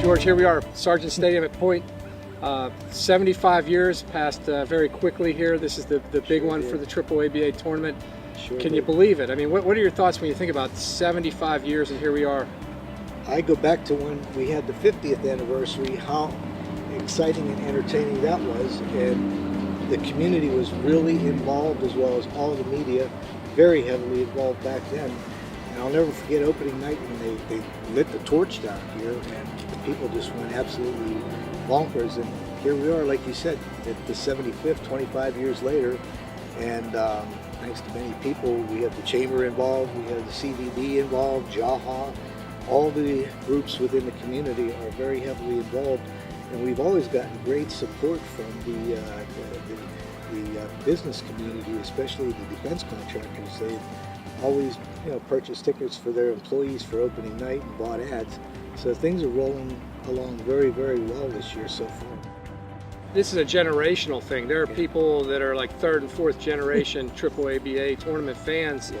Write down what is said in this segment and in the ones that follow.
George, here we are, Sargent Stadium at Point. 75 years passed very quickly here. This is the big one for the AAABA tournament. Can you believe it? I mean, what are your thoughts when you think about 75 years and here we are? I go back to when we had the 50th anniversary, how exciting and entertaining that was, and the community was really involved, as well as all the media, very heavily involved back then. And I'll never forget opening night when they lit the torch down here, and the people just went absolutely bonkers. And here we are, like you said, at the 75th, 25 years later, and thanks to many people, we have the Chamber involved, we have the CVB involved, Jaha, all the groups within the community are very heavily involved, and we've always gotten great support from the business community, especially the defense contractors. They've always, purchased tickets for their employees for opening night and bought ads. So things are rolling along very, very well this year so far. This is a generational thing. There are people that are like third and fourth generation AAABA tournament fans.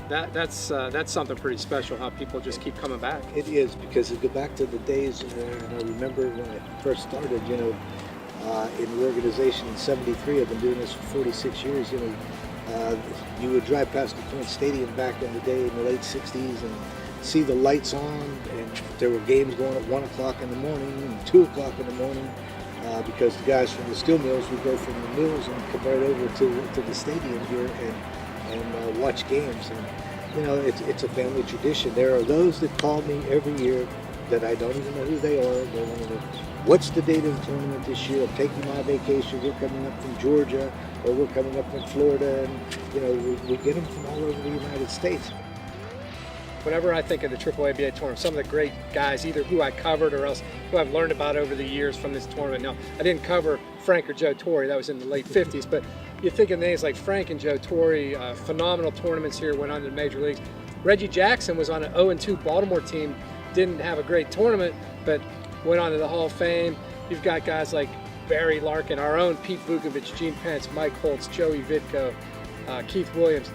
That's something pretty special, how people just keep coming back. It is, because it go back to the days, and I remember when I first started, in the organization in '73. I've been doing this for 46 years. You would drive past the Point Stadium back in the day in the late '60s and see the lights on, and there were games going at 1 o'clock in the morning and 2 o'clock in the morning, because the guys from the steel mills would go from the mills and come right over to the stadium here and watch games. And it's a family tradition. There are those that call me every year that I don't even know who they are. They want to know, what's the date of the tournament this year? I'm taking my vacation. We're coming up from Georgia, or we're coming up from Florida, and we get them from all over the United States. Whenever I think of the AAABA tournament, some of the great guys, either who I covered or else who I've learned about over the years from this tournament. Now, I didn't cover Frank or Joe Torre, that was in the late 50s, but you think of names like Frank and Joe Torre, phenomenal tournaments here, went on to the major leagues. Reggie Jackson was on an 0-2 Baltimore team, didn't have a great tournament, but went on to the Hall of Fame. You've got guys like Barry Larkin, our own Pete Vukovich, Gene Pence, Mike Holtz, Joey Vitko, Keith Williams.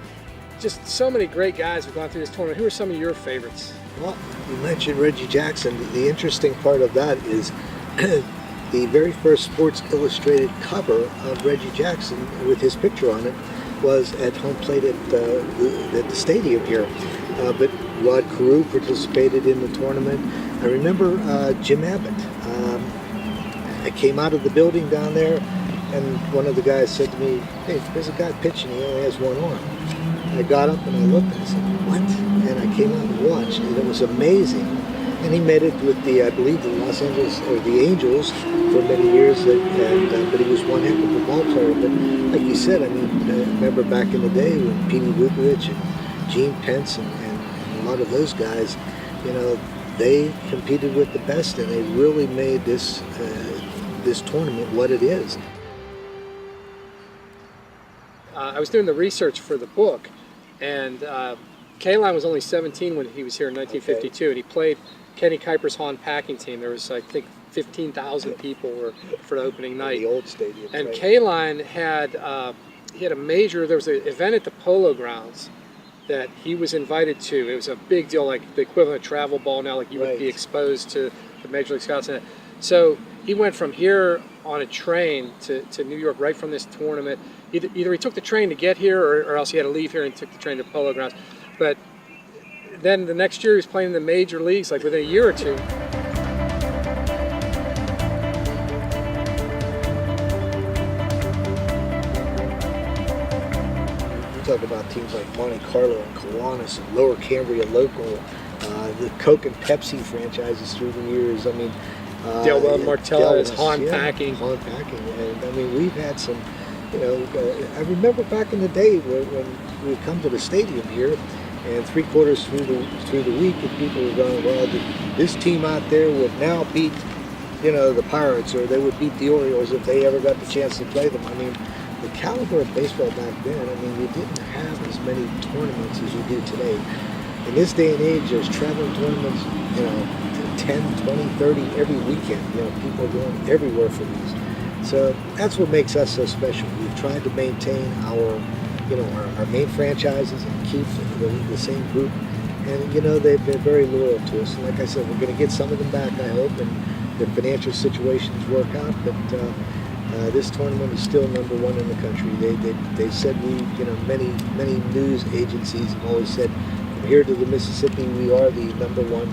Just so many great guys who've gone through this tournament. Who are some of your favorites? Well, you mentioned Reggie Jackson. The interesting part of that is the very first Sports Illustrated cover of Reggie Jackson with his picture on it was at home plate at the stadium here. But Rod Carew participated in the tournament. I remember Jim Abbott. I came out of the building down there, and one of the guys said to me, "Hey, there's a guy pitching, he only has one arm." I got up and I looked and I said, "What?" And I came out and watched, and it was amazing. And he made it with I believe the Los Angeles, or the Angels for many years, but he was one heck of a ball player. But like you said, I remember back in the day when Pete Vukovich and Gene Pence and a lot of those guys, they competed with the best, and they really made this tournament what it is. I was doing the research for the book, and K-Line was only 17 when he was here in 1952, and he played Kenny Kuiper's Hahn Packing team. There was, I think, 15,000 people were for the opening night. The old stadium. And right. K-Line had there was an event at the Polo Grounds that he was invited to. It was a big deal, like the equivalent of travel ball now, like you would be exposed to the Major League Scouts. So he went from here on a train to New York right from this tournament. Either he took the train to get here, or else he had to leave here and took the train to Polo Grounds. But then the next year he was playing in the major leagues, like within a year or two. You talk about teams like Monte Carlo and Kiwanis and Lower Cambria Local, the Coke and Pepsi franchises through the years. Delwell and Martella is Hahn Packing. Hahn Packing, and we've had some. I remember back in the day when we would come to the stadium here, and 3/4 through the week, and people were going, "Well, this team out there would now beat, the Pirates, or they would beat the Orioles if they ever got the chance to play them." The caliber of baseball back then. You didn't have as many tournaments as you do today. In this day and age, there's traveling tournaments, 10, 20, 30 every weekend. People are going everywhere for these. So that's what makes us so special. We've tried to maintain our main franchises and keep the same group. And they've been very loyal to us. And like I said, we're going to get some of them back, I hope, and the financial situations work out. But this tournament is still number one in the country. They said many news agencies have always said, from here to the Mississippi, we are the number one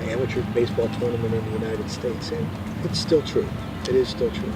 amateur baseball tournament in the United States, and it's still true. It is still true.